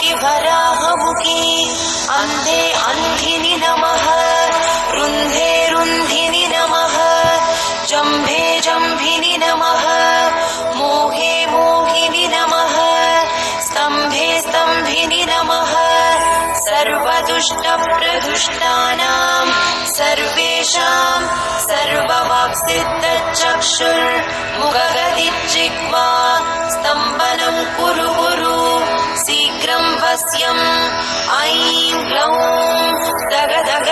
मुखि वराहमुखि अन्धे अन्धिनि नमः रुन्धे रुन्धिनि नमः जम्भे जम्भिनि नमः मोहे मोहिनि नमः स्तम्भे स्तम्भिनि नमः सर्वदुष्टप्रदुष्टानां सर्वेषां सर्ववाक्सिद्धचक्षुर्मुखगदिज्जिह्वा स्तम्भनं कुरु कुरु शीघ्रं वश्यम् ऐं ग्लौं दग दग